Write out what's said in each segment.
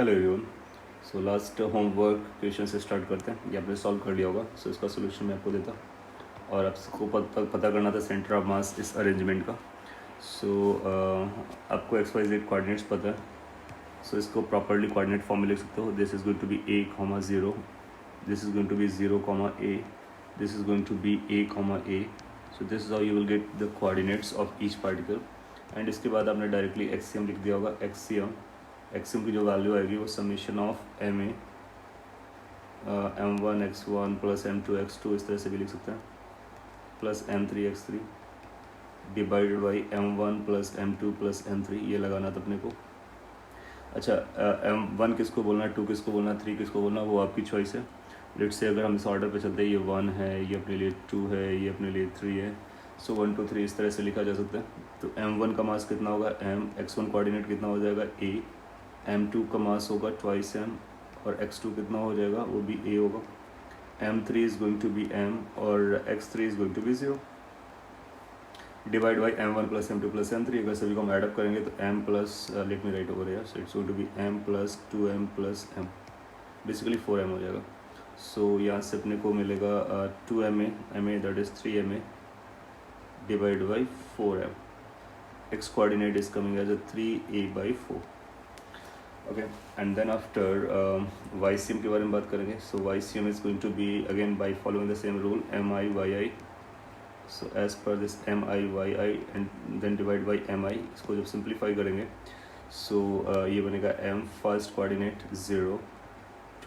Hello everyone. So last homework question से start करते हैं। ये आपने सॉल्व कर लिया होगा। सो इसका सोल्यूशन मैं आपको देता और आपको पता करना था सेंटर ऑफ मास इस अरेंजमेंट का। सो आपको एक्स वाई जेड कोऑर्डिनेट्स पता है। सो इसको प्रॉपरली कोऑर्डिनेट फॉर्म में लिख सकते हो। This is going to be a, 0, this is going to be 0, a, this is going to be a, a. So this is how you will get the coordinates of each particle. And इसके बाद आपने directly axiom लिख दिया होगा। Axiom की जो value आएगी वो summation of m a m1 x1 plus m2 x2 इस तरह से भी लिख सकते हैं, plus m3 x3 divided by m1 plus m2 plus m3। ये लगाना था अपने को। अच्छा, m1 किसको बोलना है, 2 किसको बोलना है, 3 किसको बोलना है, वो आपकी चॉइस है। लेट्स से अगर हम इस ऑर्डर पे चलते हैं, ये 1 है, ये अपने लिए 2 है, ये अपने लिए 3 है। सो 1 2 3 इस तरह से लिखा जा सकता है। तो m1 का मास कितना होगा m, x1 कोऑर्डिनेट कितना हो जाएगा a, m2 का मास होगा ट्वाइस m, और x2 कितना हो जाएगा, वो भी a होगा। m3 is going to be m और x3 is going to be 0 divide by m1 plus m2 plus m3। अगर सभी को हम एडअप करेंगे तो m plus let me write over here, so it's going to be m plus 2m plus m, basically 4m हो जाएगा। सो यहाँ से अपने को मिलेगा 2ma that is 3ma divide by 4m। x coordinate is coming as a 3a by 4. Okay, and then after YCM के बारे में बात करेंगे। So YCM is going to be again by following the same rule MI/YI. So as per this MI/YI and then divide by MI, इसको जब simplify करेंगे so ये बनेगा M first coordinate 0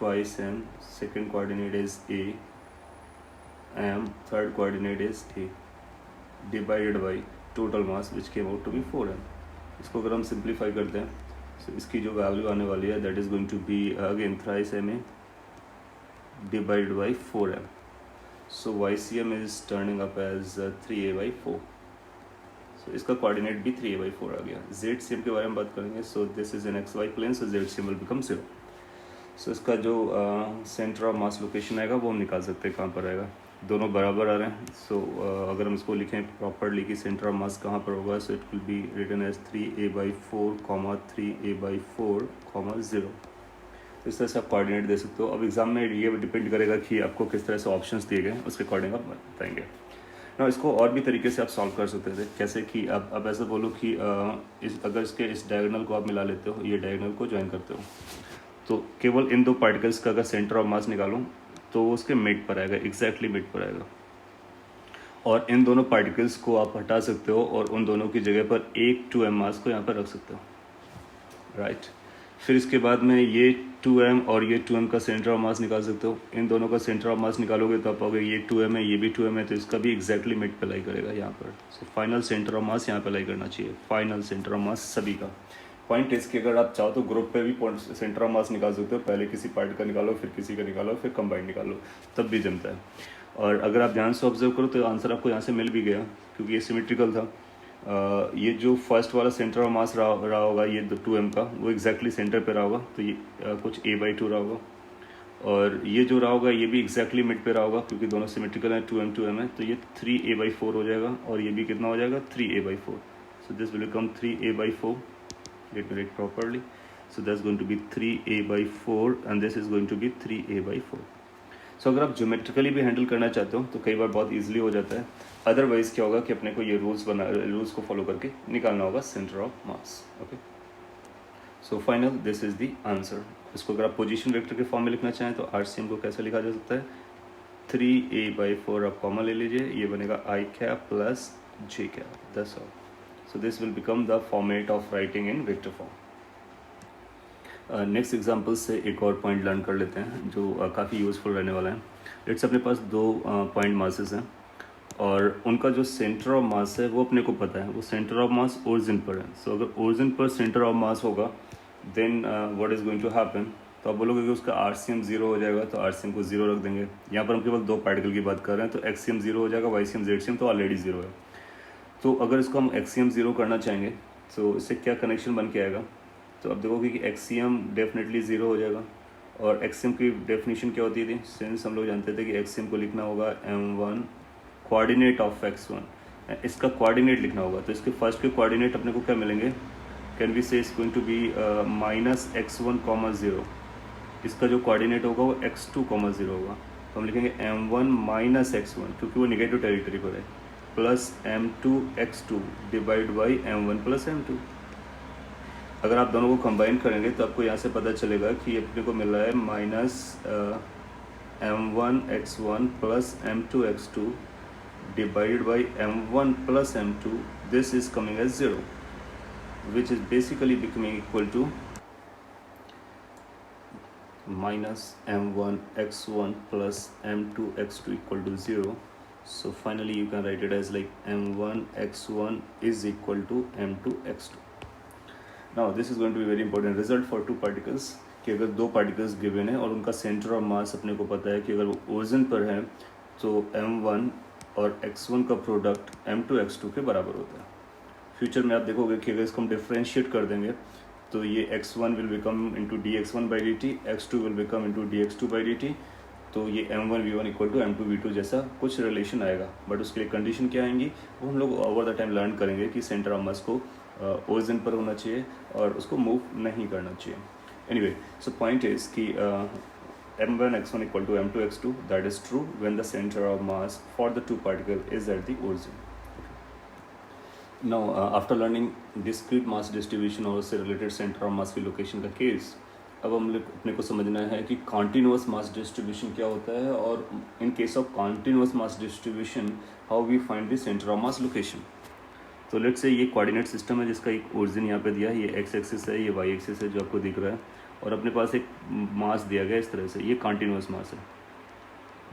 twice M second coordinate is A M third coordinate is A divided by total mass which came out to be 4m। इसको अगर हम simplify करते हैं तो इसकी जो वैल्यू आने वाली है that is going to be again thrice ma divide by 4m। So YCM is turning up as 3a by 4। So इसका कोऑर्डिनेट भी 3a by 4 आ गया। ZCM के बारे में बात करेंगे। So this is an XY plane, so ZCM will become 0। So इसका जो सेंटर ऑफ मास लोकेशन आएगा वो हम निकाल सकते हैं कहाँ पर आएगा। दोनों बराबर आ रहे हैं। सो अगर हम इसको लिखें प्रॉपरली कि सेंटर ऑफ मास कहाँ पर होगा, so it will be written as 3a by 4, 3a by 4, 0। इस तरह से आप कोऑर्डिनेट दे सकते हो। अब एग्जाम में ये डिपेंड करेगा कि आपको किस तरह से ऑप्शंस दिए गए, उसके अकॉर्डिंग आप बताएंगे ना। इसको और भी तरीके से आप सॉल्व कर सकते थे। कैसे कि अब ऐसा बोलो कि अगर इस डायगोनल को आप मिला लेते हो, ये डायगोनल को ज्वाइन करते हो, तो केवल इन दो पार्टिकल्स का अगर सेंटर ऑफ मास निकालो तो वो उसके मिड पर आएगा, एग्जैक्टली मिड पर आएगा। और इन दोनों पार्टिकल्स को आप हटा सकते हो और उन दोनों की जगह पर एक 2m मास को यहाँ पर रख सकते हो, राइट। फिर इसके बाद में ये 2m और ये 2m का सेंटर ऑफ मास निकाल सकते हो। इन दोनों का सेंटर ऑफ मास निकालोगे तो आप पाओगे ये 2m है, ये भी 2m है, तो इसका भी एग्जैक्टली मिड पर लाई करेगा यहाँ पर। सो फाइनल सेंटर ऑफ मास यहाँ पर लाई करना चाहिए, फाइनल सेंटर ऑफ मास सभी का। पॉइंट इसके अगर आप चाहो तो ग्रुप पे भी सेंटर ऑफ मास निकाल सकते हो। पहले किसी पार्ट का निकालो, फिर किसी का निकालो, फिर कंबाइन निकालो, तब भी जमता है। और अगर आप ध्यान से ऑब्जर्व करो तो आंसर आपको यहाँ से मिल भी गया, क्योंकि ये सिमेट्रिकल था। ये जो फर्स्ट वाला सेंटर ऑफ मास रहा होगा ये 2m का, वो एग्जैक्टली सेंटर पे रहा होगा, तो ये कुछ a by 2 रहा होगा। और ये जो रहा होगा ये भी एग्जैक्टली मिड पे रहा होगा, क्योंकि दोनों सिमेट्रिकल हैं, 2m है, तो ये 3a by 4 हो जाएगा। और ये भी कितना हो जाएगा, 3a by 4। So this will become 3a by 4। Let me write properly. So that's going to be 3a by 4 and this is going to be 3a by 4. So अगर आप ज्योमेट्रिकली भी हैंडल करना चाहते हो तो कई बार बहुत इजीली हो जाता है। अदरवाइज क्या होगा कि अपने को ये रूल्स को फॉलो करके निकालना होगा centre of mass. Okay, so final this is the answer. इसको अगर आप पोजीशन वेक्टर के फॉर्म में लिखना चाहें तो RCM को कैसे लिखा जा सकता है, 3a by 4 आप कॉमा ले लीजिए, ये बनेगा I cap plus J cap, that's all. So this will become the format of writing in vector form. Next example से एक और पॉइंट लर्न कर लेते हैं जो काफ़ी यूज़फुल रहने वाला है। लेट्स अपने पास दो पॉइंट मासेस हैं और उनका जो सेंटर ऑफ मास है वो अपने को पता है, वो सेंटर ऑफ मास ओरिजिन पर है। सो अगर ओरिजिन पर सेंटर ऑफ मास होगा then what is going to happen, तो आप बोलोगे कि उसका RCM 0 हो जाएगा, तो RCM को 0 रख देंगे। यहाँ पर हम केवल दो पार्टिकल की बात कर रहे हैं, तो XCM 0 हो जाएगा, YCM ZCM तो ऑलरेडी 0 है। तो अगर इसको हम XCM 0 करना चाहेंगे तो इससे क्या कनेक्शन बन के आएगा, तो अब देखोगे कि XCM डेफिनेटली 0 हो जाएगा। और XCM की डेफिनेशन क्या होती थी, सिंस हम लोग जानते थे कि XCM को लिखना होगा M1 कोऑर्डिनेट ऑफ X1, इसका कोऑर्डिनेट लिखना होगा, तो इसके फर्स्ट के कोऑर्डिनेट अपने को क्या मिलेंगे, can we say is going to be -x1, 0। इसका जो कोऑर्डिनेट होगा वो x2, 0 होगा, तो हम लिखेंगे m1 माइनस x1 क्योंकि वो निगेटिव टेरिटरी पर है, plus m2 x2 divide by m1 plus m2। अगर आप दोनों को कंबाइन करेंगे तो आपको यहाँ से पता चलेगा कि अपने को मिल रहा है -m1 x1 plus m2 x2 divided by m1 plus m2. This is coming as 0, which is basically becoming equal to minus m1 x1 plus m2 x2 equal to 0. So finally you can write it as like m1 x1 is equal to m2 x2. Now this is going to be very important result for two particles कि अगर दो particles given है और उनका centre of मास अपने को पता है कि अगर वो ओरिजिन पर है तो m1 और x1 का प्रोडक्ट m2 x2 के बराबर होता है। फ्यूचर में आप देखोगे कि अगर इसको हम डिफ्रेंशिएट कर देंगे तो ये x1 will become into dx1 by dt, x2 will become into dx2 by dt, तो ये m1 v1 equal to m2 v2 जैसा कुछ रिलेशन आएगा। बट उसके लिए कंडीशन क्या आएंगी वो हम लोग ओवर द टाइम लर्न करेंगे कि सेंटर ऑफ मास को ओरिजिन पर होना चाहिए और उसको मूव नहीं करना चाहिए। एनीवे, सो पॉइंट इज कि m1 x1 equal to m2 x2, that is true when the center of mass for the two particle is at the origin. Now after learning discrete mass distribution और उससे related center of mass की location का case, अब हम लोग अपने को समझना है कि continuous mass distribution क्या होता है और in case of continuous mass distribution how we find the center of mass location. तो लेट्स से ये कोऑर्डिनेट सिस्टम है जिसका एक ओरिजिन यहाँ पे दिया है, ये एक्स एक्सिस है, ये वाई एक्सिस है जो आपको दिख रहा है, और अपने पास एक मास दिया गया इस तरह से, ये कॉन्टिन्यूस मास है।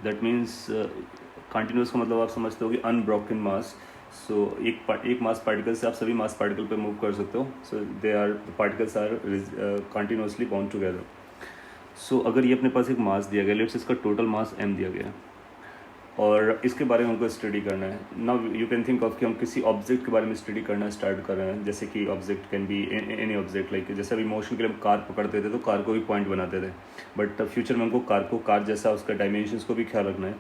दैट मीन्स कॉन्टिन्यूस का मतलब आप समझते हो कि अनब्रोकन मास। सो एक मास पार्टिकल से आप सभी मास पार्टिकल पे मूव कर सकते हो। So they are particles are continuously bound together. So अगर ये अपने पास एक मास दिया गया, लेट्स इसका टोटल मास m दिया गया है और इसके बारे में हमको स्टडी करना है। Now you can think of कि हम किसी ऑब्जेक्ट के बारे में स्टडी करना स्टार्ट कर रहे हैं, जैसे कि object can be any object, like जैसे अभी मोशन के लिए हम कार पकड़ते थे तो कार को भी पॉइंट बनाते थे, बट फ्यूचर में हमको कार जैसा उसका डायमेंशंस को भी ख्याल रखना है।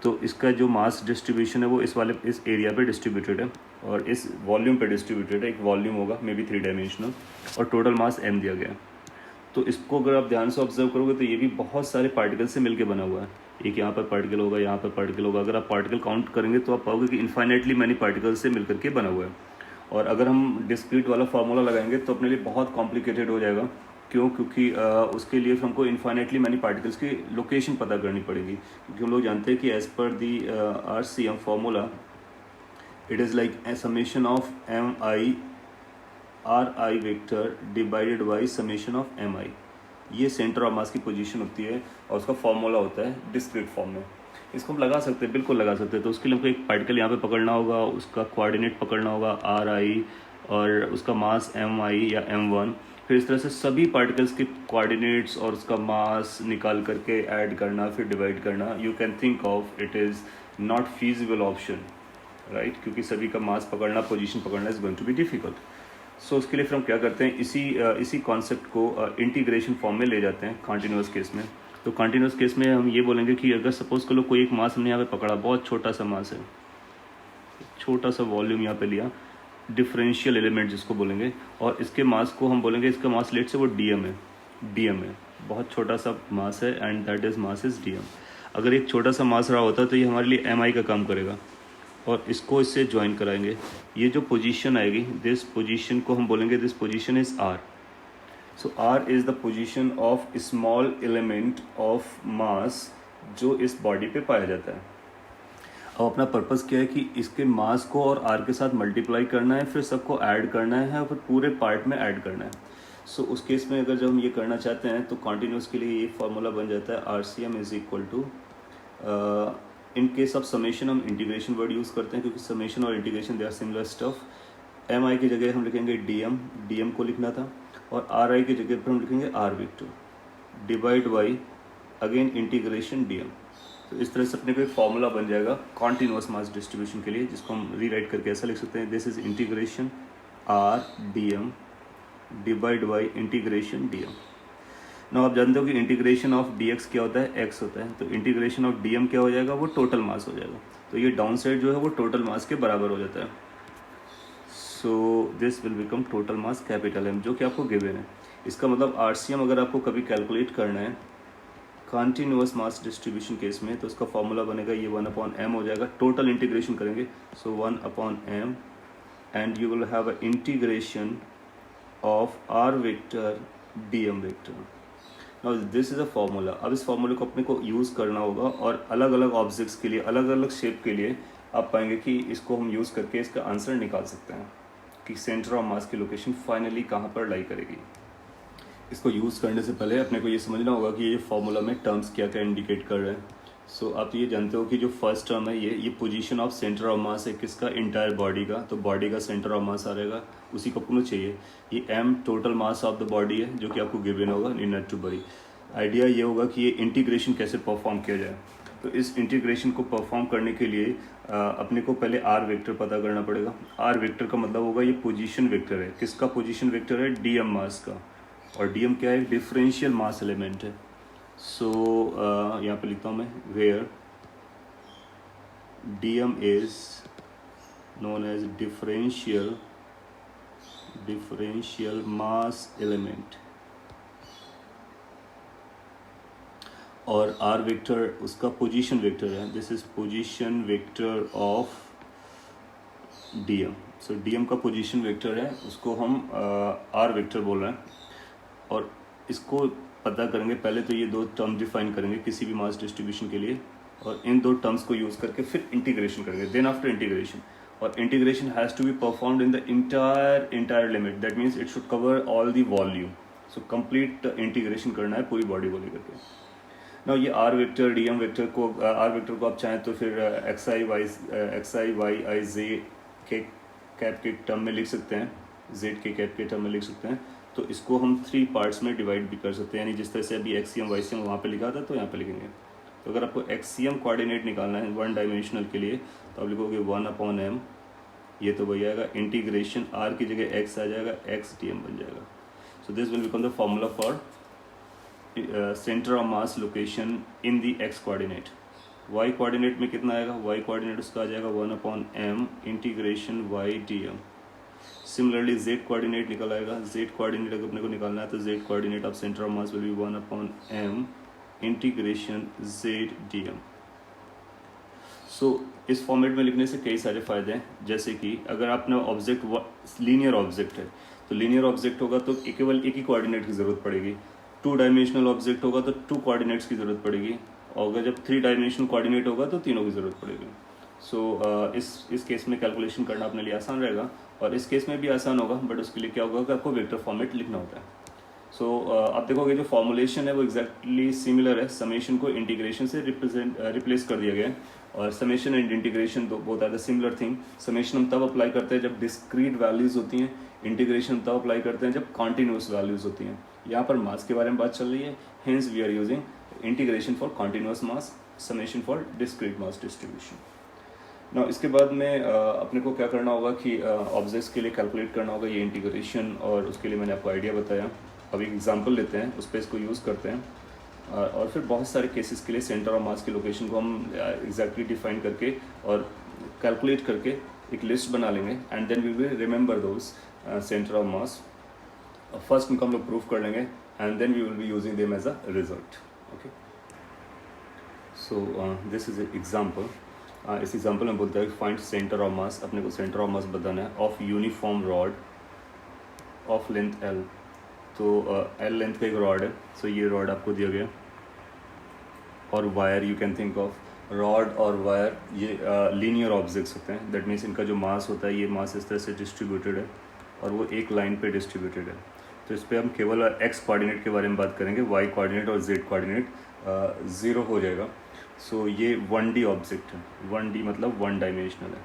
तो इसका जो मास डिस्ट्रीब्यूशन है वो इस एरिया पे डिस्ट्रीब्यूटेड है और इस वॉल्यूम पे डिस्ट्रीब्यूटेड है। एक वॉल्यूम होगा मे बी 3 डायमेंशनल और टोटल मास m दिया गया है। तो इसको अगर आप ध्यान से ऑब्जर्व करोगे तो ये भी बहुत सारे पार्टिकल से मिलकर बना हुआ है। एक यहाँ पर पार्टिकल होगा, यहाँ पर पार्टिकल होगा। अगर आप पार्टिकल काउंट करेंगे तो आप पाओगे कि इन्फाइनेटली मैनी पार्टिकल से मिलकर के बना हुआ है। और अगर हम डिस्क्रीट वाला फार्मूला लगाएंगे तो अपने लिए बहुत कॉम्प्लिकेटेड हो जाएगा। क्यों? क्योंकि उसके लिए हमको इन्फाइनेटली मैनी पार्टिकल्स की लोकेशन पता करनी पड़ेगी, क्योंकि हम लोग जानते हैं कि as per the RCM formula it is like a summation of mi ri vector divided by summation of mi। ये सेंटर ऑफ मास की पोजीशन होती है और उसका फॉर्मूला होता है डिस्क्रीट फॉर्म में। इसको हम लगा सकते हैं, बिल्कुल लगा सकते हैं। तो उसके लिए हमको एक पार्टिकल यहाँ पे पकड़ना होगा, उसका कोऑर्डिनेट पकड़ना होगा ri और उसका मास mi या m1। फिर इस तरह से सभी पार्टिकल्स के कोऑर्डिनेट्स और उसका मास निकाल करके ऐड करना, फिर डिवाइड करना। You can think of it is not feasible option, right, क्योंकि सभी का मास पकड़ना, पोजीशन पकड़ना is going to be difficult. So उसके लिए फिर हम क्या करते हैं, इसी कॉन्सेप्ट को इंटीग्रेशन फॉर्म में ले जाते हैं कॉन्टिन्यूस केस में। तो कॉन्टिन्यूस केस में हम ये बोलेंगे कि अगर सपोज कर लो कोई एक मास हमने यहाँ पे पकड़ा, बहुत छोटा सा मास है, छोटा सा वॉल्यूम यहाँ पे लिया, डिफरेंशियल एलिमेंट जिसको बोलेंगे, और इसके मास को हम बोलेंगे, इसका मास लेट से वो dm है, बहुत छोटा सा मास है and that is mass is dm। अगर एक छोटा सा मास रहा होता तो ये हमारे लिए mi का काम करेगा और इसको इससे ज्वाइन कराएंगे। ये जो पोजीशन आएगी, दिस पोजीशन को हम बोलेंगे this position is r। So r is the position of small element of mass जो इस बॉडी पे पाया जाता है। अब अपना पर्पस क्या है कि इसके मास को और r के साथ मल्टीप्लाई करना है, फिर सबको ऐड करना है और फिर पूरे पार्ट में ऐड करना है। सो उस केस में अगर जब हम ये करना चाहते हैं तो कॉन्टिन्यूस के लिए ये फॉर्मूला बन जाता है RCM is equal to, in case of summation हम इंटीग्रेशन वर्ड यूज़ करते हैं क्योंकि समेशन और integration they are similar stuff. mi की जगह हम लिखेंगे dm को लिखना था, और ri की जगह पर हम लिखेंगे r vector divide by again integration dm। तो इस तरह से अपने को एक फॉर्मूला बन जाएगा कॉन्टिन्यूस मास डिस्ट्रीब्यूशन के लिए, जिसको हम रीराइट करके ऐसा लिख सकते हैं, this is integration r dm divide by integration dm। ना आप जानते हो कि इंटीग्रेशन ऑफ dx क्या होता है, x होता है, तो इंटीग्रेशन ऑफ dm क्या हो जाएगा, वो टोटल मास हो जाएगा। तो ये डाउन साइड जो है वो टोटल मास के बराबर हो जाता है। So this will become total mass capital M, जो कि आपको गिवन है। इसका मतलब आरसीएम अगर आपको कभी कैलकुलेट करना है कॉन्टीन्यूअस मास डिस्ट्रीब्यूशन केस में, तो उसका फॉर्मूला बनेगा ये 1/m हो जाएगा। टोटल इंटीग्रेशन करेंगे, so 1/m and you will have a integration of r vector d m vector. Now this is a formula. अब इस फॉर्मूले को अपने को यूज़ करना होगा, और अलग अलग ऑब्जेक्ट्स के लिए, अलग अलग शेप के लिए आप पाएंगे कि इसको हम यूज़ करके इसका आंसर निकाल सकते हैं कि सेंटर ऑफ मास की लोकेशन फाइनली कहाँ पर लाई करेगी। इसको यूज़ करने से पहले अपने को ये समझना होगा कि ये फॉर्मूला में टर्म्स क्या क्या इंडिकेट कर रहे हैं। सो आप ये जानते हो कि जो फर्स्ट टर्म है ये पोजीशन ऑफ सेंटर ऑफ मास है किसका, इंटायर बॉडी का। तो बॉडी का सेंटर ऑफ मास आ रहेगा, उसी को आपको चाहिए। ये m total mass of the body है, जो कि आपको गिवन होगा इन टू बरी। आइडिया ये होगा कि ये इंटीग्रेशन कैसे परफॉर्म किया जाए। तो इस इंटीग्रेशन को परफॉर्म करने के लिए अपने को पहले आर वेक्टर पता करना पड़ेगा। आर वेक्टर का मतलब होगा ये पोजीशन वेक्टर है। किसका पोजीशन वेक्टर है, डीएम मास का। और डीएम क्या है, डिफरेंशियल मास एलिमेंट है। सो यहाँ पे लिखता हूँ मैं, where dm is known as differential mass element, और आर वेक्टर उसका पोजीशन वेक्टर है। This is position vector of dm. So dm का पोजीशन वेक्टर है, उसको हम आर वेक्टर बोल रहे हैं। और इसको पता करेंगे, पहले तो ये दो टर्म डिफाइन करेंगे किसी भी मास डिस्ट्रीब्यूशन के लिए, और इन दो टर्म्स को यूज़ करके फिर इंटीग्रेशन करेंगे। देन आफ्टर इंटीग्रेशन, और integration has to be performed in the entire limit, that means it should cover all the volume. So complete integration करना है पूरी बॉडी को लेकर के। ना ये आर वेक्टर डीएम वेक्टर को, आर वेक्टर को आप चाहें तो फिर एक्स आई वाई आई जे के कैप के टर्म में लिख सकते हैं, जेड के कैप के टर्म में लिख सकते हैं। तो इसको हम 3 पार्ट्स में डिवाइड भी कर सकते हैं, यानी जिस तरह से अभी एक्सियम वाईसीएम वहाँ पे लिखा था तो यहाँ पे लिखेंगे। तो अगर आपको एक्सियम कोऑर्डिनेट निकालना है 1 डायमेंशनल के लिए, तो आप लिखोगे 1/m, ये तो वही आएगा, इंटीग्रेशन आर की जगह एक्स आ जाएगा, एक्स डी एम बन जाएगा। So this will become the formula for center of mass location in the x coordinate. Y coordinate में कितना आएगा, वाई कोऑर्डिनेट उसका आ जाएगा 1/m integration y d m. Similarly z coordinate निकल आएगा। जेड कोऑर्डिनेट अगर अपने को निकालना है तो Z coordinate of centre of mass will be 1/m integration Z D M. So इस फॉर्मेट में लिखने से कई सारे फायदे हैं, जैसे कि अगर अपना ऑब्जेक्ट लीनियर ऑब्जेक्ट है, तो लीनियर ऑब्जेक्ट होगा तो केवल एक ही कोऑर्डिनेट की ज़रूरत पड़ेगी। 2 डायमेंशनल ऑब्जेक्ट होगा तो 2 कोऑर्डिनेट्स की ज़रूरत पड़ेगी, और अगर जब 3 डायमेंशनल कोऑर्डिनेट होगा तो तीनों की ज़रूरत पड़ेगी। सो इस केस में कैलकुलेशन करना अपने लिए आसान रहेगा, और इस केस में भी आसान होगा, बट उसके लिए क्या होगा कि आपको वेक्टर फॉर्मेट लिखना होता है। सो आप देखोगे जो फॉर्मुलेशन है वो एग्जैक्टली सिमिलर है। समेशन को इंटीग्रेशन से रिप्लेस कर दिया गया है, और समेशन एंड इंटीग्रेशन दो both are the similar thing. Summation हम तब अप्लाई करते हैं जब डिस्क्रीट वैल्यूज़ होती हैं, इंटीग्रेशन तब अप्लाई करते हैं जब कॉन्टिन्यूस वैल्यूज़ होती हैं। यहाँ पर मास के बारे में बात चल रही है, hence we are using integration for continuous mass, summation for discrete mass distribution. ना इसके बाद में अपने को क्या करना होगा कि ऑब्जेक्ट्स के लिए कैलकुलेट करना होगा ये इंटीग्रेशन, और उसके लिए मैंने आपको आइडिया बताया। अब एक एग्जांपल लेते हैं, उस पर इसको यूज़ करते हैं, और फिर बहुत सारे केसेस के लिए सेंटर ऑफ मास की लोकेशन को हम एग्जैक्टली डिफाइन करके और कैलकुलेट करके एक लिस्ट बना लेंगे, and then we will remember those center of mass. First उनको हम लोग प्रूफ कर लेंगे, and then we will be using them as a result. Okay, so this is example. इस एग्जाम्पल में बोलता है कि फाइंड सेंटर ऑफ मास। अपने को सेंटर ऑफ मास बताना है of uniform rod of length L. तो एल लेंथ का एक रॉड है, सो ये रॉड आपको दिया गया, और wire you can think of rod और वायर, ये लीनियर ऑब्जेक्ट्स होते हैं। दैट मीन्स इनका जो मास होता है, ये मास इस तरह से डिस्ट्रीब्यूटेड है, और वो एक लाइन पे डिस्ट्रीब्यूटेड है। तो इस पर हम केवल एक्स कोऑर्डिनेट के बारे में बात करेंगे, वाई कोऑर्डिनेट और जेड कोऑर्डिनेट 0 हो जाएगा। सो ये 1D ऑब्जेक्ट है, 1D मतलब 1 डायमेंशनल है।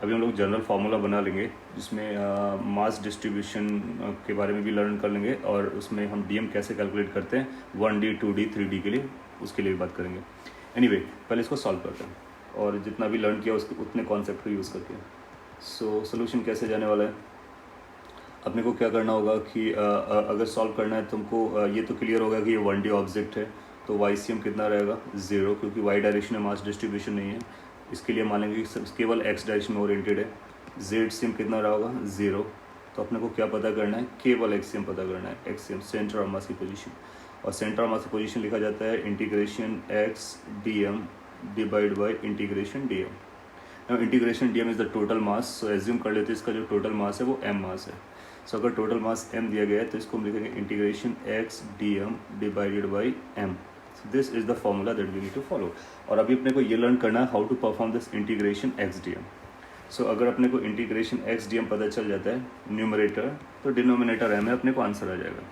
अभी हम लोग जनरल फार्मूला बना लेंगे जिसमें मास डिस्ट्रीब्यूशन के बारे में भी लर्न कर लेंगे, और उसमें हम डीएम कैसे कैलकुलेट करते हैं 1D 2D 3D के लिए, उसके लिए भी बात करेंगे। एनीवे, पहले इसको सॉल्व करते हैं, और जितना भी लर्न किया उसके उतने कॉन्सेप्ट को यूज़ करके। सो सोल्यूशन कैसे जाने वाला है, अपने को क्या करना होगा कि अगर सॉल्व करना है तुमको ये तो क्लियर होगा कि ये 1D ऑब्जेक्ट है, तो वाईसीएम कितना रहेगा 0, क्योंकि वाई डायरेक्शन में मास डिस्ट्रीब्यूशन नहीं है। इसके लिए मानेंगे कि केवल एक्स डायरेक्शन में ओरिएंटेड है। जेड सी एम कितना रहा होगा 0। तो अपने को क्या पता करना है, केवल एक्सियम पता करना है, एक्सियम सेंटर ऑफ मास की पोजीशन। और सेंटर ऑफ मास की पोजीशन लिखा जाता है integration x d m divide by integration d m. Now integration d m is the total mass, so assume कर लेते हैं इसका जो टोटल मास है वो एम मास है। सो अगर टोटल मास m दिया गया है तो इसको हम लिखेंगे integration x dm divided by m। This is the formula that we need to follow. और अभी अपने को ये लर्न करना है how to perform this integration x dm। So अगर अपने को इंटीग्रेशन x dm पता चल जाता है न्यूमरेटर, तो डिनोमिनेटर m है, अपने को आंसर आ जाएगा।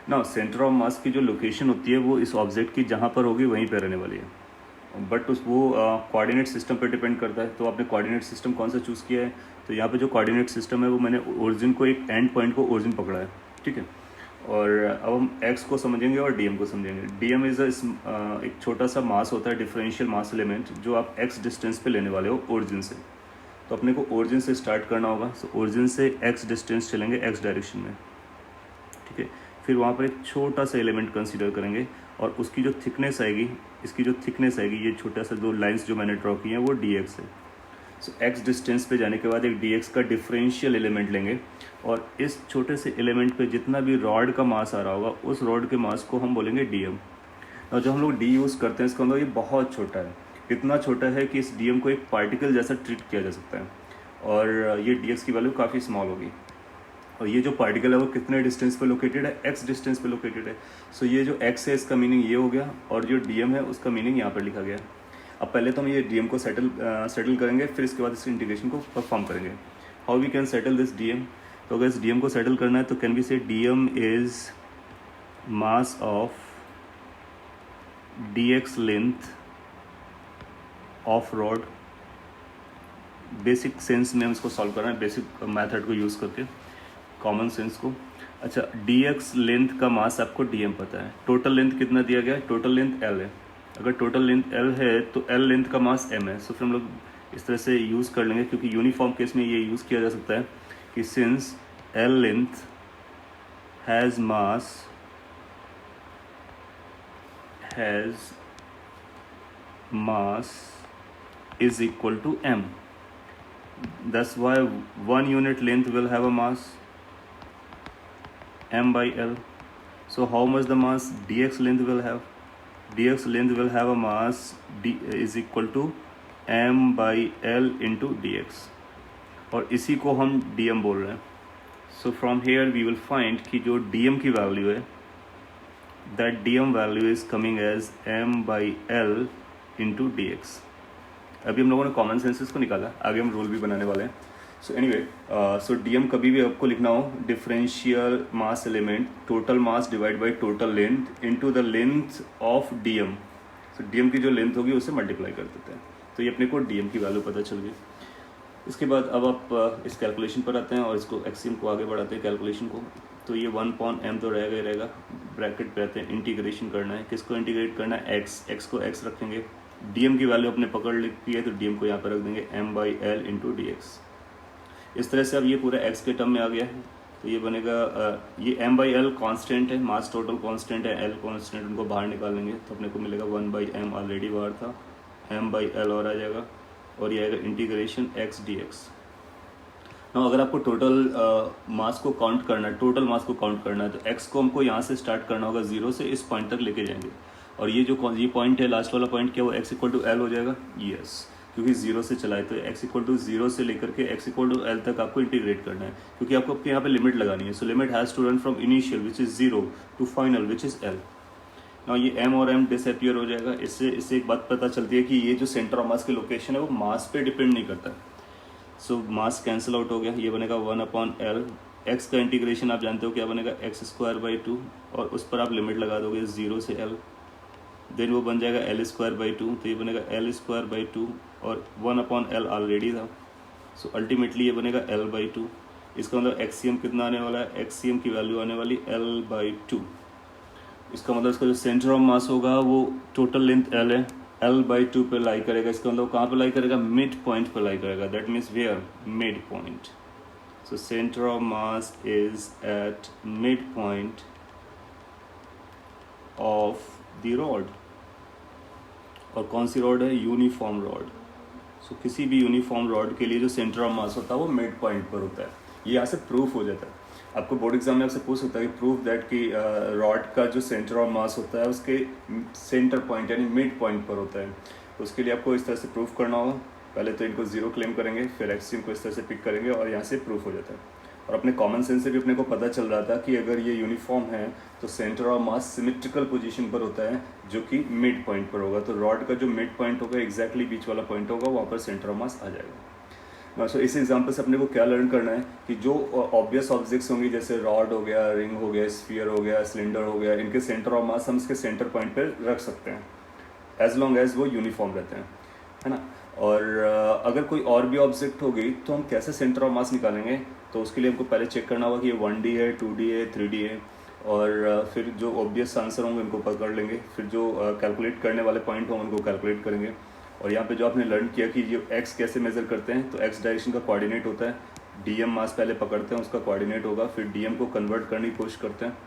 नाउ सेंटर ऑफ मास की जो लोकेशन होती है वो इस ऑब्जेक्ट की जहाँ पर होगी वहीं पर रहने वाली है, बट उस वो कोऑर्डिनेट सिस्टम पर डिपेंड करता है। तो आपने कोऑर्डिनेट सिस्टम कौन सा चूज़ किया है, तो यहाँ पे जो कोऑर्डिनेट सिस्टम है वो मैंने ओरिजिन को, एक एंड पॉइंट को ओरिजिन पकड़ा है, ठीक है। और अब हम x को समझेंगे और dm को समझेंगे। dm इज एक छोटा सा मास होता है, डिफरेंशियल मास एलिमेंट, जो आप x डिस्टेंस पे लेने वाले हो ओरिजिन से। तो अपने को ओरिजिन से स्टार्ट करना होगा। सो ओरिजिन से x डिस्टेंस चलेंगे x डायरेक्शन में, ठीक है। फिर वहाँ पर एक छोटा सा एलिमेंट कंसिडर करेंगे और उसकी जो थिकनेस आएगी, इसकी जो थिकनेस आएगी, ये छोटा सा दो लाइंस जो मैंने ड्रॉ की हैं वो dx है। सो x डिस्टेंस पे जाने के बाद एक dx का डिफरेंशियल एलिमेंट लेंगे और इस छोटे से एलिमेंट पे जितना भी रॉड का मास आ रहा होगा उस रॉड के मास को हम बोलेंगे dm। और जो हम लोग d यूज़ करते हैं इसका मतलब ये बहुत छोटा है, इतना छोटा है कि इस dm को एक पार्टिकल जैसा ट्रीट किया जा सकता है और ये dx की वैल्यू काफ़ी स्मॉल होगी। और ये जो पार्टिकल है वो कितने डिस्टेंस पे लोकेटेड है, x डिस्टेंस पे लोकेटेड है। सो ये जो x है इसका मीनिंग ये हो गया और जो dm है उसका मीनिंग यहाँ पर लिखा गया है। अब पहले तो हम ये dm को सेटल करेंगे, फिर इसके बाद इस इंटीग्रेशन को परफॉर्म करेंगे। How we can settle this dm, तो अगर इस dm को सेटल करना है तो कैन वी से dm is mass of dx length of rod. Basic sense में हम इसको सॉल्व कर रहे हैं, बेसिक मेथड को यूज़ करके, कॉमन सेंस को। अच्छा, dx लेंथ का मास आपको dm पता है, टोटल लेंथ कितना दिया गया है, टोटल लेंथ l है। अगर टोटल लेंथ l है तो l लेंथ का मास m है। सो फिर हम लोग इस तरह से यूज़ कर लेंगे, क्योंकि यूनिफॉर्म केस में ये यूज़ किया जा सकता है कि since l length has mass is equal to m, that's why one unit length will have a mass m by l. So how much the mass dx length will have, dx length will have a mass d is equal to m by l into dx, और इसी को हम dm बोल रहे हैं। So from here we will find कि जो dm की वैल्यू है, that dm value is coming as m by l into dx। अभी हम लोगों ने कॉमन सेंसेस को निकाला, आगे हम रूल भी बनाने वाले हैं। सो एनीवे, सो dm कभी भी आपको लिखना हो, differential mass element total mass divide by total length into the length of dm। So dm की जो लेंथ होगी उसे मल्टीप्लाई कर देते हैं, तो ये अपने को dm की वैल्यू पता चल गई। इसके बाद अब आप इस कैलकुलेशन पर आते हैं और इसको एक्सियम को आगे बढ़ाते हैं कैलकुलेशन को। तो ये 1/m तो रहेगा ही रहेगा, ब्रैकेट पे आते हैं, इंटीग्रेशन करना है। किसको इंटीग्रेट करना है, x को x रखेंगे, dm की वैल्यू अपने पकड़ ली है तो dm को यहाँ पर रख देंगे m by l into dx। इस तरह से अब ये पूरा x के टर्म में आ गया है, तो ये बनेगा ये m by l कांस्टेंट है, मास टोटल कांस्टेंट है, l कांस्टेंट, उनको बाहर निकाल लेंगे तो अपने को मिलेगा 1/m, ऑलरेडी बाहर था, m by l और आ जाएगा, और ये आएगा इंटीग्रेशन x dx। ना अगर आपको टोटल मास को काउंट करना है, टोटल मास को काउंट करना है, तो x को हमको यहाँ से स्टार्ट करना होगा 0 से इस पॉइंट तक लेके जाएंगे, और ये जो पॉइंट है, लास्ट वाला पॉइंट, क्या वो x इक्वल टू l हो जाएगा, यस, क्योंकि 0 से चला है तो x इक्वल टू 0 से लेकर के x इक्वल टू l तक आपको इंटीग्रेट करना है, क्योंकि आपको आपके यहाँ पे लिमिट लगानी है। So limit has to run from initial which is 0 to final which is l। ना ये m और m डिसअपियर हो जाएगा। इससे एक बात पता चलती है कि ये जो सेंटर ऑफ मास की लोकेशन है वो मास पे डिपेंड नहीं करता। सो मास कैंसिल आउट हो गया, ये बनेगा 1/l। x का इंटीग्रेशन आप जानते हो क्या बनेगा, x² 2, और उस पर आप लिमिट लगा दोगे 0 से l, देन वो बन जाएगा l² 2, तो ये बनेगा l² 2 और 1/l ऑलरेडी था। सो अल्टीमेटली ये बनेगा l/2। इसका मतलब एक्सियम कितना आने वाला है, एक्सियम की वैल्यू आने वाली l/2। इसका मतलब इसका जो सेंटर ऑफ मास होगा वो टोटल लेंथ l है, l/2 पे लाई करेगा। इसका मतलब कहाँ पे लाई करेगा, मिड पॉइंट पे लाई करेगा, that means where, mid point. So center of mass is at mid point of the rod, और कौन सी रॉड है, यूनिफॉर्म रॉड। सो किसी भी यूनिफॉर्म रॉड के लिए जो सेंटर ऑफ मास होता है वो मिड पॉइंट पर होता है। ये यहाँ से प्रूफ हो जाता है। आपको बोर्ड एग्जाम में आपसे पूछ सकता है कि प्रूफ दैट कि रॉड का जो सेंटर ऑफ मास होता है उसके सेंटर पॉइंट यानी मिड पॉइंट पर होता है। उसके लिए आपको इस तरह से प्रूफ करना होगा। पहले तो इनको जीरो क्लेम करेंगे, फिर एक्सट्रीम को इस तरह से पिक करेंगे और यहाँ से प्रूफ हो जाता है। और अपने कॉमन सेंस से भी अपने को पता चल रहा था कि अगर ये यूनिफॉर्म है तो centre of mass symmetrical position पर होता है जो कि मिड पॉइंट पर होगा। तो रॉड का जो मिड पॉइंट होगा एग्जैक्टली बीच वाला पॉइंट होगा, वहाँ पर सेंटर ऑफ मास आ जाएगा। सो इस एग्जाम्पल से अपने को क्या लर्न करना है कि जो ऑब्वियस ऑब्जेक्ट्स होंगे जैसे रॉड हो गया, रिंग हो गया, स्फीयर हो गया, सिलेंडर हो गया, इनके सेंटर ऑफ मास हम इसके सेंटर पॉइंट पर रख सकते हैं एज लॉन्ग एज वो यूनिफॉर्म रहते हैं, है ना। और अगर कोई और भी ऑब्जेक्ट हो गई तो हम कैसे सेंटर ऑफ मास निकालेंगे, तो उसके लिए हमको पहले चेक करना होगा कि ये 1D है, 2D है, 3D है। और फिर जो ऑब्वियस आंसर होंगे उनको पकड़ लेंगे, फिर जो कैलकुलेट करने वाले पॉइंट होंगे उनको कैलकुलेट करेंगे। और यहाँ पे जो आपने लर्न किया कि जो एक्स कैसे मेज़र करते हैं, तो एक्स डायरेक्शन का कोऑर्डिनेट होता है, डीएम मास पहले पकड़ते हैं उसका कोऑर्डिनेट होगा, फिर डीएम को कन्वर्ट करने की कोशिश करते हैं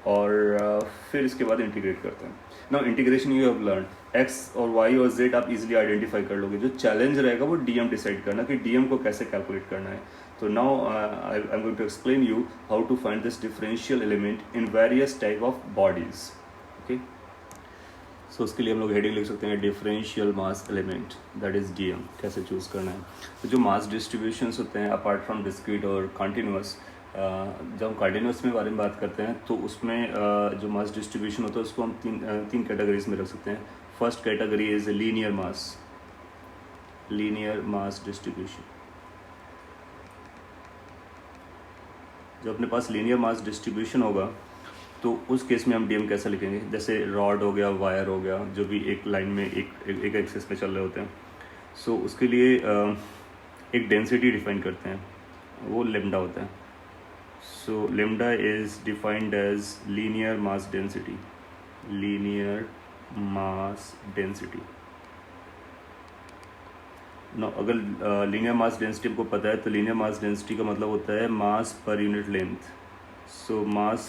और फिर इसके बाद इंटीग्रेट करते हैं। Now integration you have learn, x और वाई और जेड आप इजीली आइडेंटिफाई कर लोगे। जो चैलेंज रहेगा वो डीएम डिसाइड करना कि डीएम को कैसे कैलकुलेट करना है। तो now I am going to explain you how to find this differential element in various type of bodies. Okay, so उसके लिए हम लोग हेडिंग लिख सकते हैं differential mass element that is DM. कैसे चूज करना है, तो जो मास डिस्ट्रीब्यूशंस होते हैं अपार्ट फ्रॉम डिस्क्रीट और कंटिन्यूअस, जब हम कार्डिनस में बारे में बात करते हैं तो उसमें जो मास डिस्ट्रीब्यूशन होता है उसको हम तीन कैटेगरीज में रख सकते हैं। First category is linear mass distribution. जब अपने पास लीनियर मास डिस्ट्रीब्यूशन होगा तो उस केस में हम डीएम कैसे लिखेंगे, जैसे रॉड हो गया, वायर हो गया, जो भी एक लाइन में एक एक्सिस पे चल रहे होते हैं। सो उसके लिए एक डेंसिटी डिफाइन करते हैं, वो लेमडा होता है। So lambda is defined as linear mass density. Now अगर linear mass density आपको पता है तो linear mass density का मतलब होता है mass per unit length. So mass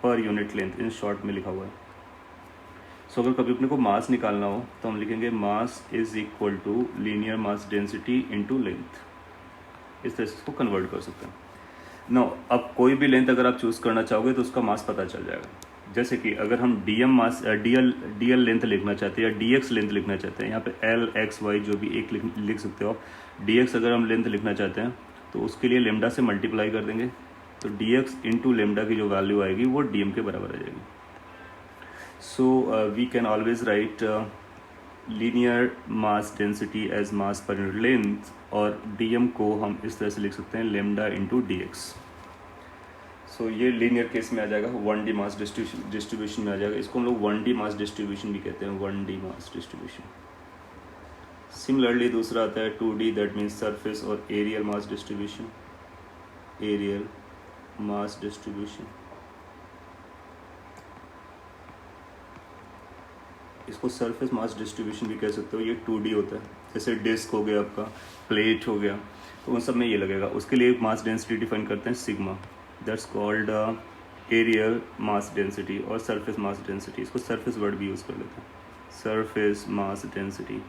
per unit length in short में लिखा हुआ है। So अगर कभी अपने को मास निकालना हो तो हम लिखेंगे mass is equal to linear mass density into length। इस तरह से इसको कन्वर्ट कर सकते हैं। नो, अब कोई भी लेंथ अगर आप चूज़ करना चाहोगे तो उसका मास पता चल जाएगा। जैसे कि अगर हम डीएल लेंथ लिखना चाहते हैं या डीएक्स लेंथ लिखना चाहते हैं, यहाँ पे एल एक्स वाई जो भी एक लिख सकते हो। डीएक्स अगर हम लेंथ लिखना चाहते हैं तो उसके लिए लेमडा से मल्टीप्लाई कर देंगे, तो डीएक्स इंटू लेमडा की जो वैल्यू आएगी वो डीएम के बराबर आ जाएगी। So we can always write linear mass density as mass per unit length, और डीएम को हम इस तरह से लिख सकते हैं लेमडा इंटू डीएक्स। सो ये लीनियर केस में आ जाएगा, 1D मास डिस्ट्रीब्यूशन में आ जाएगा। इसको हम लोग 1D मास डिस्ट्रीब्यूशन भी कहते हैं, 1D मास डिस्ट्रीब्यूशन। सिमिलरली दूसरा आता है 2D, दैट मीन्स सरफेस और एरियल मास डिस्ट्रीब्यूशन। इसको सरफेस मास डिस्ट्रीब्यूशन भी कह सकते हो। ये 2D होता है, जैसे डिस्क हो गया, आपका प्लेट हो गया, तो उन सब में ये लगेगा। उसके लिए मास डेंसिटी डिफाइन करते हैं sigma, that's called areal mass density और सरफेस मास डेंसिटी। इसको सरफेस वर्ड भी यूज़ कर लेते हैं, सरफेस मास डेंसिटी।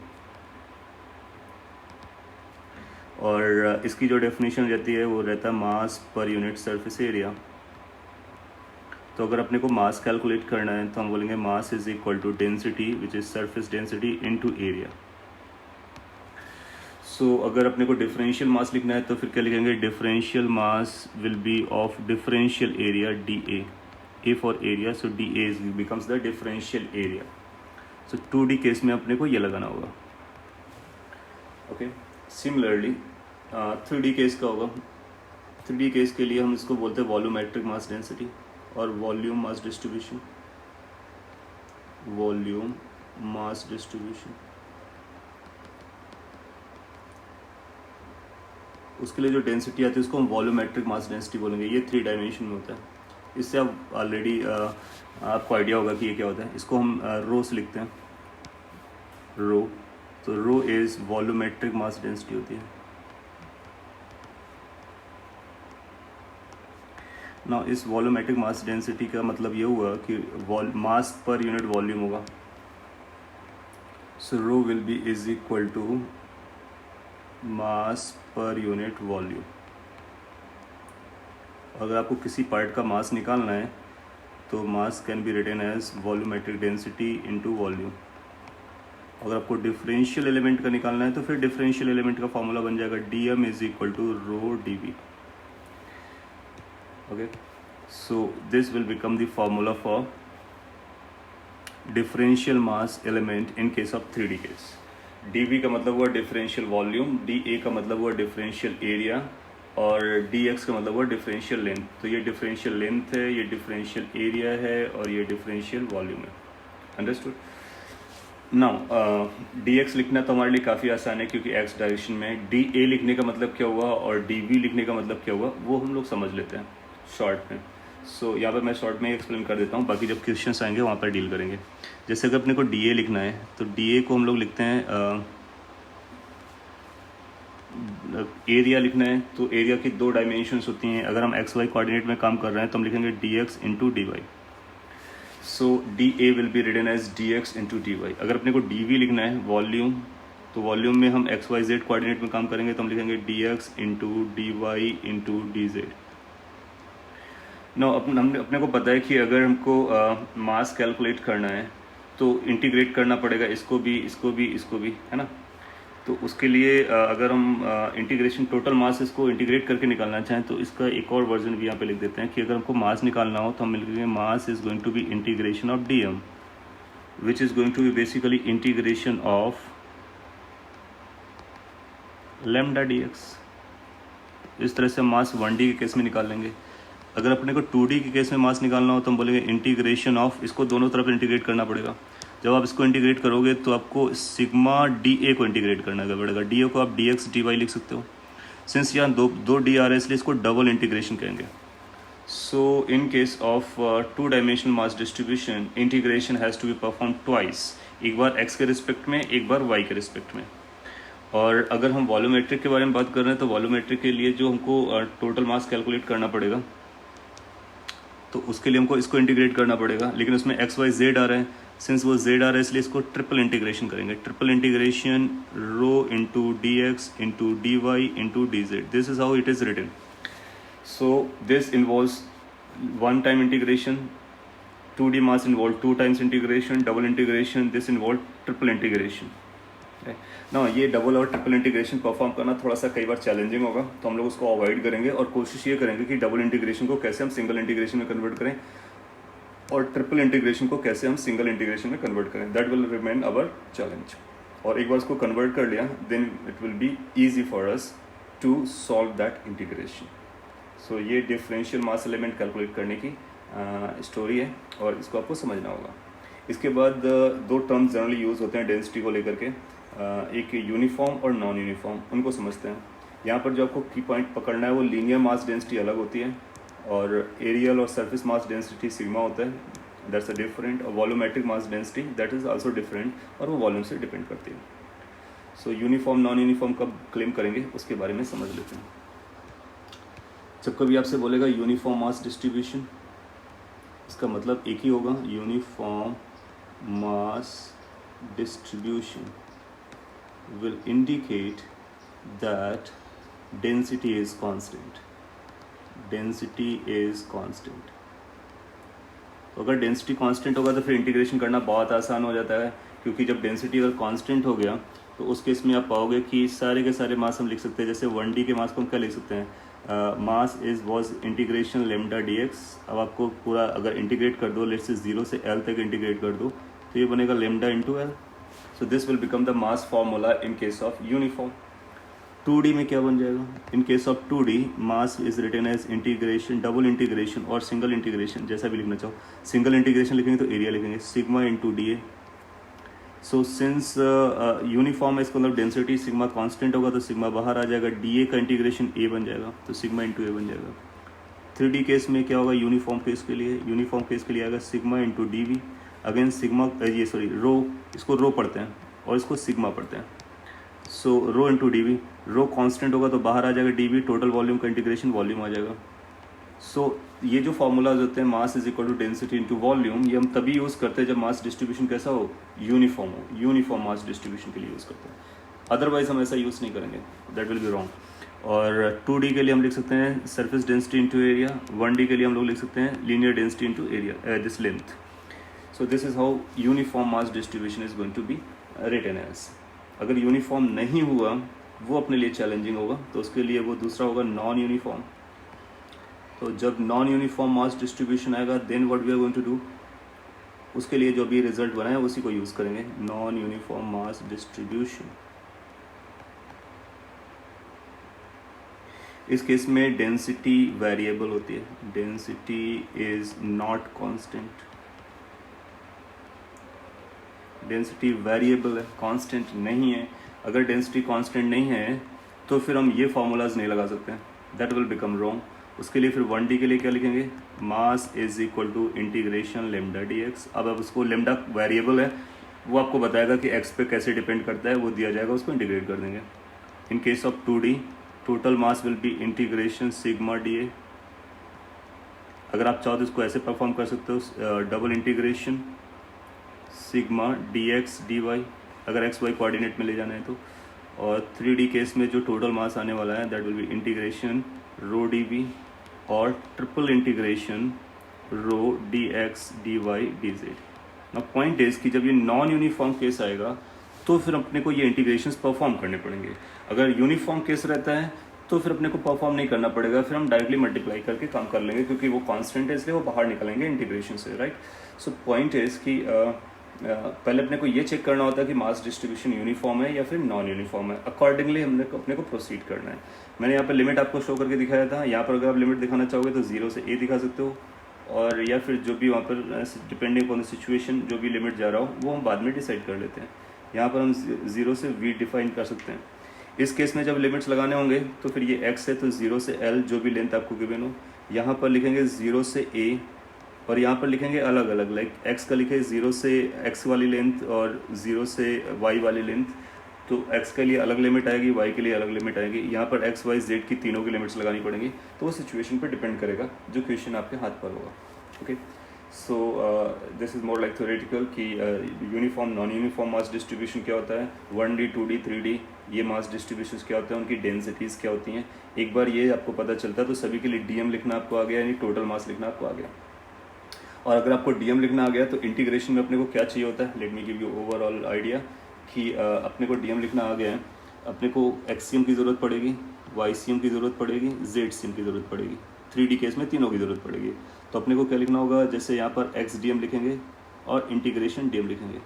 और इसकी जो डेफिनेशन रहती है वो रहता है मास पर यूनिट सरफेस एरिया। तो अगर अपने को मास कैलकुलेट करना है तो हम बोलेंगे mass is equal to density which is surface density into area. So अगर अपने को डिफरेंशियल मास लिखना है तो फिर क्या लिखेंगे, differential mass will B of differential area D A for area, so D A becomes the differential area. So 2D case में अपने को ये लगाना होगा। ओके, सिमिलरली 3D केस का होगा। 3D केस के लिए हम इसको बोलते हैं वॉल्यूमेट्रिक मास डेंसिटी और वॉल्यूम मास डिस्ट्रीब्यूशन। उसके लिए जो डेंसिटी आती है उसको हम वॉल्यूमेट्रिक मास डेंसिटी बोलेंगे। ये 3 डायमेंशन में होता है। इससे आप ऑलरेडी आपको आइडिया होगा कि ये क्या होता है। इसको हम रो से लिखते हैं, रो। तो रो इज वॉल्यूमेट्रिक मास डेंसिटी होती है। ना इस वॉल्यूमेट्रिक मास डेंसिटी का मतलब ये हुआ कि मास पर यूनिट वॉल्यूम होगा। So rho will be is equal to mass per unit volume. अगर आपको किसी पार्ट का मास निकालना है तो mass can be written as volumetric density into volume. अगर आपको डिफरेंशियल एलिमेंट का निकालना है तो फिर डिफरेंशियल एलिमेंट का फॉर्मूला बन जाएगा dm is equal to rho dv. Okay, so this will become the formula for differential mass element in case of 3D case. dv का मतलब हुआ डिफरेंशियल वॉल्यूम, da का मतलब हुआ डिफरेंशियल एरिया और dx का मतलब हुआ डिफरेंशियल लेंथ. तो ये डिफरेंशियल लेंथ है, ये डिफरेंशियल एरिया है और ये डिफरेंशियल वॉल्यूम है. अंडरस्टूड. नाउ dx लिखना तो हमारे लिए काफ़ी आसान है क्योंकि x डायरेक्शन में. da लिखने का मतलब क्या हुआ और dv लिखने का मतलब क्या हुआ वो हम लोग समझ लेते हैं शॉर्ट में. सो यहाँ पर मैं शॉर्ट में एक्सप्लेन कर देता हूँ, बाकी जब क्वेश्चंस आएंगे वहाँ पर डील करेंगे. जैसे अगर अपने को dA लिखना है तो dA को हम लोग लिखते हैं एरिया लिखना है तो एरिया की 2 डायमेंशंस होती हैं. अगर हम xy कोऑर्डिनेट में काम कर रहे हैं तो हम लिखेंगे dx into dy. So dA will be written as dx into dy. अगर अपने को dv लिखना है वॉल्यूम तो वॉल्यूम में हम xyz कोऑर्डिनेट में काम करेंगे तो हम लिखेंगे dx into dy into dz. No अपने को पता है कि अगर हमको मास कैलकुलेट करना है तो इंटीग्रेट करना पड़ेगा इसको भी, है ना. तो उसके लिए अगर हम इंटीग्रेशन टोटल मास इसको इंटीग्रेट करके निकालना चाहें तो इसका एक और वर्जन भी यहाँ पे लिख देते हैं कि अगर हमको मास निकालना हो तो हम लिखेंगे mass is going to be integration of dm which is going to be basically integration of lambda dx. इस तरह से हम मास 1D के केस में निकाल लेंगे. अगर अपने को 2D के केस में मास निकालना हो तो हम बोलेंगे इंटीग्रेशन ऑफ, इसको दोनों तरफ इंटीग्रेट करना पड़ेगा. जब आप इसको इंटीग्रेट करोगे तो आपको सिग्मा dA को इंटीग्रेट करना पड़ेगा. dA को आप dx dy लिख सकते हो. सिंस यहाँ दो d आ रहे हैं इसलिए इसको डबल इंटीग्रेशन कहेंगे. So in case of 2 dimensional mass distribution integration has to be performed twice. एक बार x के रिस्पेक्ट में, एक बार y के रिस्पेक्ट में. और अगर हम वॉल्यूमेट्रिक के बारे में बात कर रहे हैं तो वॉल्यूमेट्रिक के लिए जो हमको टोटल मास कैलकुलेट करना पड़ेगा तो उसके लिए हमको इसको इंटीग्रेट करना पड़ेगा. लेकिन उसमें x y z आ रहे हैं, सिंस वो z आ रहा है इसलिए इसको ट्रिपल इंटीग्रेशन करेंगे. Triple integration rho into dx into dy into dz. This is how it is written. So this involves 1 time integration. 2D mass involve 2 times integration. Double integration this involve triple integration. ना ये double और triple integration perform करना थोड़ा सा कई बार challenging होगा तो हम लोग उसको अवॉइड करेंगे और कोशिश ये करेंगे कि डबल इंटीग्रेशन को कैसे हम सिंगल इंटीग्रेशन में कन्वर्ट करें और ट्रिपल इंटीग्रेशन को कैसे हम सिंगल इंटीग्रेशन में कन्वर्ट करें. That will remain our challenge. और एक बार इसको कन्वर्ट कर लिया then it will be easy for us to solve that integration. So ये डिफरेंशियल मास एलिमेंट कैलकुलेट करने की स्टोरी है और इसको आपको समझना होगा. इसके बाद 2 टर्म्स जनरली यूज़ होते हैं डेंसिटी को लेकर के. एक यूनिफॉर्म और नॉन यूनिफॉर्म, उनको समझते हैं. यहाँ पर जो आपको की पॉइंट पकड़ना है वो लीनियर मास डेंसिटी अलग होती है और एरियल और सरफेस मास डेंसिटी सिग्मा होता है. That's a different. और volumetric mass density that is also different और वो वॉल्यूम से डिपेंड करती है. सो यूनिफॉर्म नॉन यूनिफॉर्म कब क्लेम करेंगे उसके बारे में समझ लेते हैं. जब कभी आपसे बोलेगा यूनिफॉर्म मास डिस्ट्रीब्यूशन, इसका मतलब एक ही होगा, uniform mass distribution will indicate that density is constant. Density is constant. तो अगर डेंसिटी कांस्टेंट होगा तो फिर इंटीग्रेशन करना बहुत आसान हो जाता है क्योंकि जब डेंसिटी अगर कांस्टेंट हो गया तो उस केस में आप पाओगे कि सारे के सारे मास हम लिख सकते हैं. जैसे 1D के मास को हम क्या लिख सकते हैं, mass is was integration lambda dx. अब आपको पूरा अगर इंटीग्रेट कर दो, लेट्स से 0 से L तक इंटीग्रेट कर दो तो ये बनेगा lambda into L. So this will become the mass formula in case of uniform. 2D में क्या बन जाएगा? In case of 2D, mass is written as integration, double integration और single integration, जैसा भी लिखना चाहो. Single integration लिखेंगे तो area लिखेंगे sigma into dA. So since uniform है इसका मतलब डेंसिटी सिग्मा कांस्टेंट होगा तो सिग्मा बाहर आ जाएगा. dA का इंटीग्रेशन A बन जाएगा तो सिग्मा into A बन जाएगा. 3D केस में क्या होगा? यूनिफॉर्म केस के लिए, यूनिफॉर्म केस के लिए आएगा sigma into dV. Again sigma rho, इसको रो पढ़ते हैं और इसको सिग्मा पढ़ते हैं. So rho into D V. Rho constant होगा तो बाहर आ जाएगा dV. टोटल वॉल्यूम का इंटीग्रेशन वॉल्यूम आ जाएगा. सो ये जो फार्मूलाज होते हैं mass is equal to density into volume, ये हम तभी यूज़ करते हैं जब मास डिस्ट्रीब्यूशन कैसा हो, यूनिफॉर्म हो, यूनिफॉर्म मास डिस्ट्रीब्यूशन के लिए यूज़ करते हैं, अदरवाइज हम ऐसा यूज़ नहीं करेंगे, दैट विल बी रॉन्ग। और 2D के लिए हम लिख सकते हैं surface density into area, 1D के लिए हम लोग लिख सकते हैं linear density into area this length. So this is how uniform mass distribution is going to be written as. अगर यूनिफॉर्म नहीं हुआ वो अपने लिए चैलेंजिंग होगा, तो उसके लिए वो दूसरा होगा नॉन यूनिफॉर्म। तो जब नॉन यूनिफॉर्म मास डिस्ट्रीब्यूशन आएगा then what we are going to do, उसके लिए जो भी रिजल्ट बना है उसी को यूज़ करेंगे, नॉन यूनिफॉर्म मास डिस्ट्रीब्यूशन। इस केस में डेंसिटी वेरिएबल होती है, density is not constant, density variable है, कांस्टेंट नहीं है। अगर डेंसिटी कांस्टेंट नहीं है तो फिर हम ये फार्मूलाज नहीं लगा सकते, दैट विल बिकम रॉन्ग। उसके लिए फिर 1D के लिए क्या लिखेंगे, mass is equal to integration lambda dx। अब उसको लेमडा वेरिएबल है, वो आपको बताएगा कि x पे कैसे डिपेंड करता है, वो दिया जाएगा, उसको इंटीग्रेट कर देंगे। इन case of 2D total mass will be integration sigma dA। अगर आप चाहो तो इसको ऐसे परफॉर्म कर सकते हो, double integration sigma dx dy, अगर x y कोऑर्डिनेट में ले जाना है तो। और 3D केस में जो टोटल मास आने वाला है that will be integration rho dv और triple integration rho dx dy dz। ना पॉइंट इज कि जब ये नॉन यूनिफॉर्म केस आएगा तो फिर अपने को ये इंटीग्रेशंस परफॉर्म करने पड़ेंगे। अगर यूनिफॉर्म केस रहता है तो फिर अपने को परफॉर्म नहीं करना पड़ेगा, फिर हम डायरेक्टली मल्टीप्लाई करके काम कर लेंगे, क्योंकि वो कांस्टेंट है इसलिए वो बाहर निकलेंगे इंटीग्रेशन से, राइट। सो पॉइंट इज कि पहले अपने को ये चेक करना होता है कि मास डिस्ट्रीब्यूशन यूनिफॉर्म है या फिर नॉन यूनिफॉर्म है, अकॉर्डिंगली हमने अपने को प्रोसीड करना है। मैंने यहाँ पर लिमिट आपको शो करके दिखाया था, यहाँ पर अगर आप लिमिट दिखाना चाहोगे तो 0 से a दिखा सकते हो, और या फिर जो भी वहाँ पर डिपेंडिंग ऑन द सिचुएशन जो भी लिमिट जा रहा हो वो हम बाद में डिसाइड कर लेते हैं। यहाँ पर हम 0 से v डिफाइन कर सकते हैं। इस केस में जब लिमिट्स लगाने होंगे तो फिर ये x है तो 0 से l जो भी लेंथ आपको गिवन हो, यहाँ पर लिखेंगे 0 से a, और यहाँ पर लिखेंगे अलग अलग, लाइक x का लिखे 0 से x वाली लेंथ और 0 से y वाली लेंथ, तो x के लिए अलग लिमिट आएगी, y के लिए अलग लिमिट आएगी। यहाँ पर x y z की तीनों की लिमिट्स लगानी पड़ेंगी, तो वो सिचुएशन पर डिपेंड करेगा जो क्वेश्चन आपके हाथ पर होगा। Okay, so this is more like theoretical कि uniform non uniform mass distribution क्या होता है, 1D 2D 3D ये मास डिस्ट्रीब्यूशन क्या होता है, उनकी डेंसिटीज़ क्या होती हैं। एक बार ये आपको पता चलता है तो सभी के लिए DM लिखना आपको आ गया, यानी टोटल मास लिखना आपको आ गया। और अगर आपको DM लिखना आ गया तो इंटीग्रेशन में अपने को क्या चाहिए होता है, let me give you overall idea कि अपने को DM लिखना आ गया है, अपने को XCM की ज़रूरत पड़ेगी, YCM की ज़रूरत पड़ेगी, ZCM की ज़रूरत पड़ेगी, 3D केस में तीनों की ज़रूरत पड़ेगी। तो अपने को क्या लिखना होगा, जैसे यहाँ पर XDM लिखेंगे और इंटीग्रेशन DM लिखेंगे।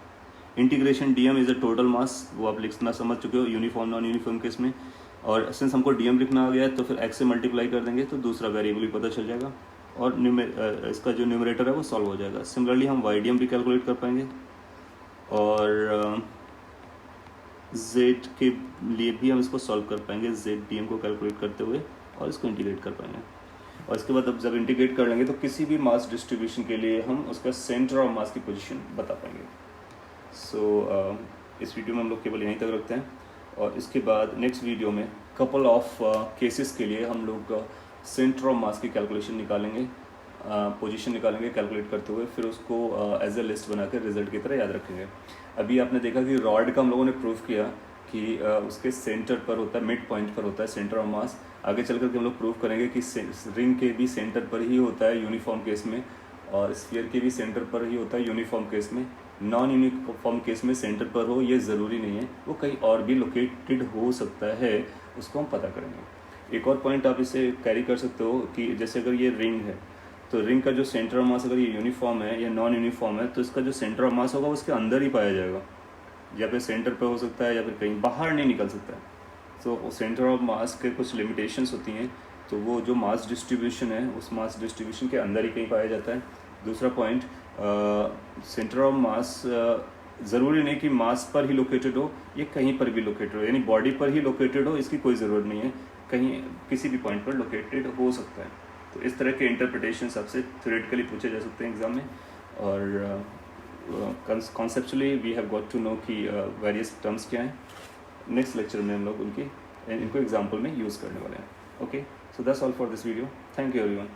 Integration DM is a total mass, वो आप लिखना समझ चुके हो यूनिफॉर्म नॉन यूनिफॉर्म केस में। और सिंस हमको DM लिखना आ गया है तो फिर x से मल्टीप्लाई कर देंगे तो दूसरा वेरिएबल भी पता चल जाएगा, और इसका जो न्यूमरेटर है वो सॉल्व हो जाएगा। सिमिलरली हम YDM भी कैलकुलेट कर पाएंगे, और Z के लिए भी हम इसको सॉल्व कर पाएंगे, ZDM को कैलकुलेट करते हुए, और इसको इंटीग्रेट कर पाएंगे। और इसके बाद अब जब इंटीग्रेट कर लेंगे तो किसी भी मास डिस्ट्रीब्यूशन के लिए हम उसका सेंटर ऑफ मास की पोजीशन बता पाएंगे। सो इस वीडियो में हम लोग केवल यहीं तक रखते हैं, और इसके बाद नेक्स्ट वीडियो में कपल ऑफ केसेस के लिए हम लोग सेंटर ऑफ मास की कैलकुलेशन निकालेंगे, पोजीशन निकालेंगे कैलकुलेट करते हुए, फिर उसको एज ए लिस्ट बनाकर रिजल्ट की तरह याद रखेंगे। अभी आपने देखा कि रॉड का हम लोगों ने प्रूफ किया कि उसके सेंटर पर होता है, मिड पॉइंट पर होता है सेंटर ऑफ मास। आगे चल करके हम लोग प्रूफ करेंगे कि रिंग के भी सेंटर पर ही होता है यूनिफॉर्म केस में, और स्फीयर के भी सेंटर पर ही होता है यूनिफॉर्म केस में। नॉन यूनिफॉर्म केस में सेंटर पर हो ये ज़रूरी नहीं है, वो कहीं और भी लोकेटेड हो सकता है, उसको हम पता करेंगे। एक और पॉइंट आप इसे कैरी कर सकते हो कि जैसे अगर ये रिंग है तो रिंग का जो सेंटर ऑफ मास अगर ये यूनिफॉर्म है या नॉन यूनिफॉर्म है तो इसका जो सेंटर ऑफ मास होगा उसके अंदर ही पाया जाएगा, या फिर सेंटर पर हो सकता है या फिर कहीं बाहर नहीं निकल सकता है। तो सेंटर ऑफ मास के कुछ लिमिटेशंस होती हैं, तो वो जो मास डिस्ट्रीब्यूशन है उस मास डिस्ट्रीब्यूशन के अंदर ही कहीं पाया जाता है। दूसरा पॉइंट, सेंटर ऑफ मास ज़रूरी नहीं कि मास पर ही लोकेटेड हो, ये कहीं पर भी लोकेटेड हो, यानी बॉडी पर ही लोकेटेड हो इसकी कोई ज़रूरत नहीं है, कहीं किसी भी पॉइंट पर लोकेटेड हो सकता है। तो इस तरह के इंटरप्रिटेशन सबसे थ्योरेटिकली पूछे जा सकते हैं एग्जाम में, और conceptually we have got to know कि वेरियस टर्म्स क्या हैं। नेक्स्ट लेक्चर में हम लोग इनको एग्जाम्पल में यूज़ करने वाले हैं। Okay, so that's all for this video. Thank you everyone.